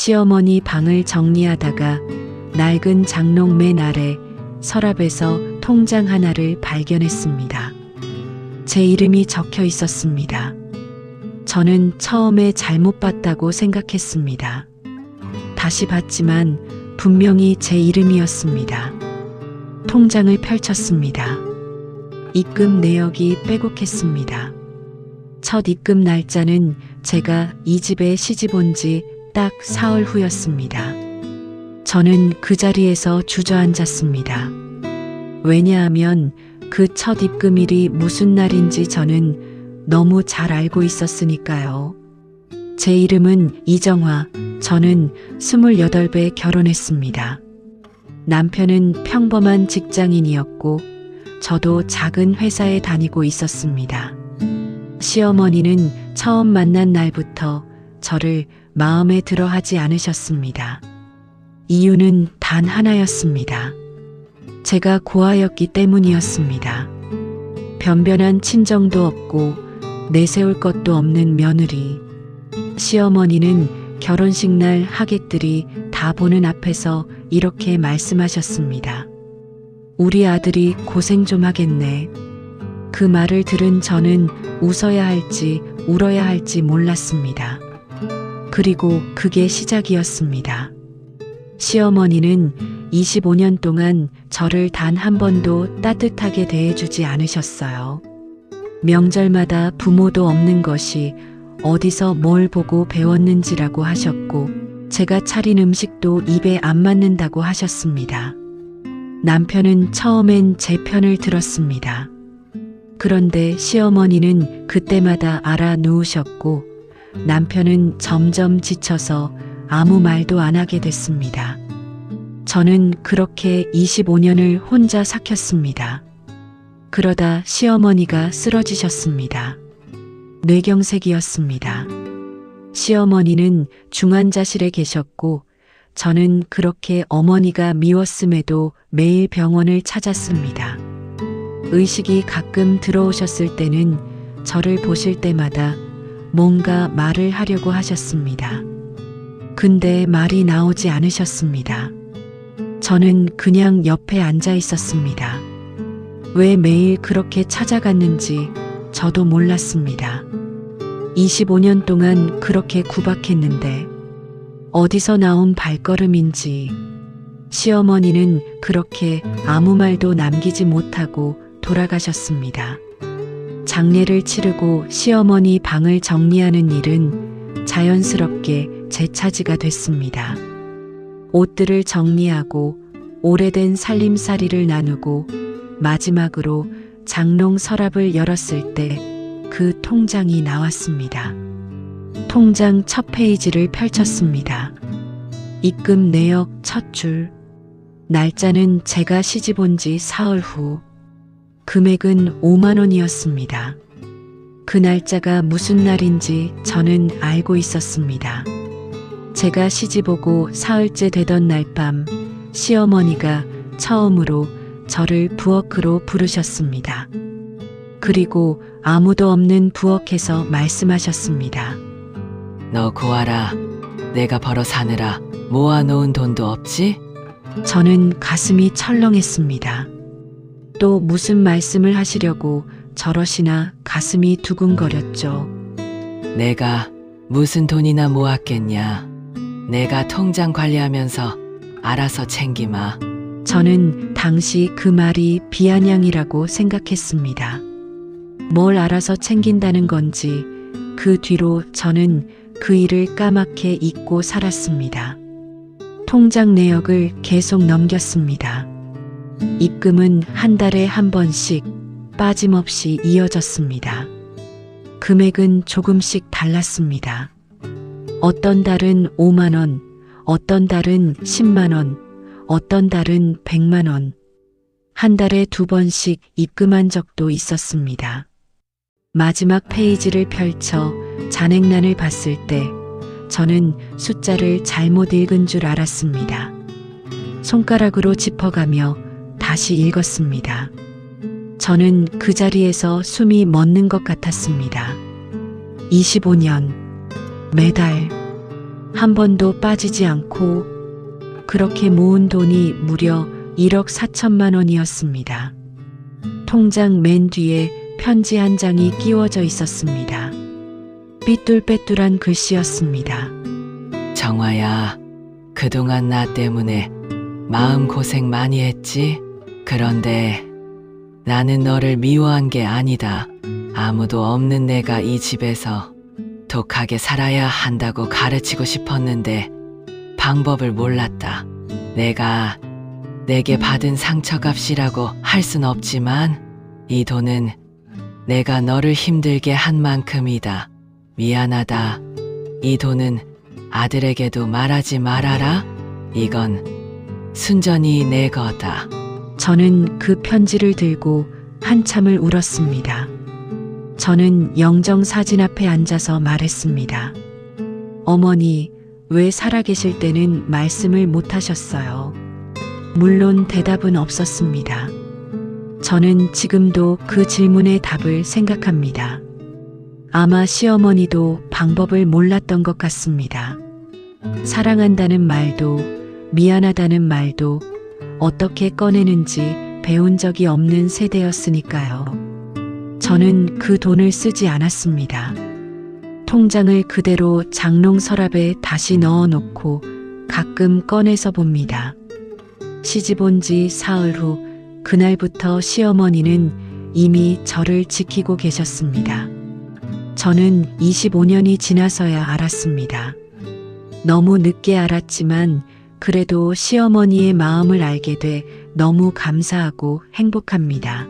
시어머니 방을 정리하다가 낡은 장롱 맨 아래 서랍에서 통장 하나를 발견했습니다. 제 이름이 적혀 있었습니다. 저는 처음에 잘못 봤다고 생각했습니다. 다시 봤지만 분명히 제 이름이었습니다. 통장을 펼쳤습니다. 입금 내역이 빼곡했습니다. 첫 입금 날짜는 제가 이 집에 시집 온 지 딱 사흘 후였습니다. 저는 그 자리에서 주저앉았습니다. 왜냐하면 그 첫 입금일이 무슨 날인지 저는 너무 잘 알고 있었으니까요. 제 이름은 이정화, 저는 28배 결혼했습니다. 남편은 평범한 직장인이었고 저도 작은 회사에 다니고 있었습니다. 시어머니는 처음 만난 날부터 저를 마음에 들어 하지 않으셨습니다. 이유는 단 하나였습니다. 제가 고아였기 때문이었습니다. 변변한 친정도 없고 내세울 것도 없는 며느리. 시어머니는 결혼식 날 하객들이 다 보는 앞에서 이렇게 말씀하셨습니다. 우리 아들이 고생 좀 하겠네. 그 말을 들은 저는 웃어야 할지 울어야 할지 몰랐습니다. 그리고 그게 시작이었습니다. 시어머니는 25년 동안 저를 단 한 번도 따뜻하게 대해주지 않으셨어요. 명절마다 부모도 없는 것이 어디서 뭘 보고 배웠는지라고 하셨고 제가 차린 음식도 입에 안 맞는다고 하셨습니다. 남편은 처음엔 제 편을 들었습니다. 그런데 시어머니는 그때마다 알아 누우셨고 남편은 점점 지쳐서 아무 말도 안 하게 됐습니다. 저는 그렇게 25년을 혼자 삭혔습니다. 그러다 시어머니가 쓰러지셨습니다. 뇌경색이었습니다. 시어머니는 중환자실에 계셨고 저는 그렇게 어머니가 미웠음에도 매일 병원을 찾았습니다. 의식이 가끔 들어오셨을 때는 저를 보실 때마다 뭔가 말을 하려고 하셨습니다. 근데 말이 나오지 않으셨습니다. 저는 그냥 옆에 앉아 있었습니다. 왜 매일 그렇게 찾아갔는지 저도 몰랐습니다. 25년 동안 그렇게 구박했는데 어디서 나온 발걸음인지 시어머니는 그렇게 아무 말도 남기지 못하고 돌아가셨습니다. 장례를 치르고 시어머니 방을 정리하는 일은 자연스럽게 제 차지가 됐습니다. 옷들을 정리하고 오래된 살림살이를 나누고 마지막으로 장롱 서랍을 열었을 때 그 통장이 나왔습니다. 통장 첫 페이지를 펼쳤습니다. 입금 내역 첫 줄. 날짜는 제가 시집 온 지 사흘 후. 금액은 5만 원이었습니다. 그 날짜가 무슨 날인지 저는 알고 있었습니다. 제가 시집 오고 사흘째 되던 날 밤 시어머니가 처음으로 저를 부엌으로 부르셨습니다. 그리고 아무도 없는 부엌에서 말씀하셨습니다. 너 고아라. 내가 벌어 사느라 모아놓은 돈도 없지? 저는 가슴이 철렁했습니다. 또 무슨 말씀을 하시려고 저러시나 가슴이 두근거렸죠. 내가 무슨 돈이나 모았겠냐. 내가 통장 관리하면서 알아서 챙기마. 저는 당시 그 말이 비아냥이라고 생각했습니다. 뭘 알아서 챙긴다는 건지 그 뒤로 저는 그 일을 까맣게 잊고 살았습니다. 통장 내역을 계속 넘겼습니다. 입금은 한 달에 한 번씩 빠짐없이 이어졌습니다. 금액은 조금씩 달랐습니다. 어떤 달은 5만 원, 어떤 달은 10만 원, 어떤 달은 100만 원. 한 달에 2번씩 입금한 적도 있었습니다. 마지막 페이지를 펼쳐 잔액란을 봤을 때 저는 숫자를 잘못 읽은 줄 알았습니다. 손가락으로 짚어가며 다시 읽었습니다. 저는 그 자리에서 숨이 멎는 것 같았습니다. 25년, 매달, 한 번도 빠지지 않고 그렇게 모은 돈이 무려 1억 4천만 원이었습니다. 통장 맨 뒤에 편지 한 장이 끼워져 있었습니다. 삐뚤빼뚤한 글씨였습니다. 정화야, 그동안 나 때문에 마음고생 많이 했지? 그런데 나는 너를 미워한 게 아니다. 아무도 없는 내가 이 집에서 독하게 살아야 한다고 가르치고 싶었는데 방법을 몰랐다. 내가 내게 받은 상처값이라고 할 순 없지만 이 돈은 내가 너를 힘들게 한 만큼이다. 미안하다. 이 돈은 아들에게도 말하지 말아라. 이건 순전히 내 거다. 저는 그 편지를 들고 한참을 울었습니다. 저는 영정 사진 앞에 앉아서 말했습니다. 어머니, 왜 살아계실 때는 말씀을 못 하셨어요? 물론 대답은 없었습니다. 저는 지금도 그 질문의 답을 생각합니다. 아마 시어머니도 방법을 몰랐던 것 같습니다. 사랑한다는 말도 미안하다는 말도 어떻게 꺼내는지 배운 적이 없는 세대였으니까요. 저는 그 돈을 쓰지 않았습니다. 통장을 그대로 장롱 서랍에 다시 넣어놓고 가끔 꺼내서 봅니다. 시집 온 지 사흘 후 그날부터 시어머니는 이미 저를 지키고 계셨습니다. 저는 25년이 지나서야 알았습니다. 너무 늦게 알았지만 그래도 시어머니의 마음을 알게 돼 너무 감사하고 행복합니다.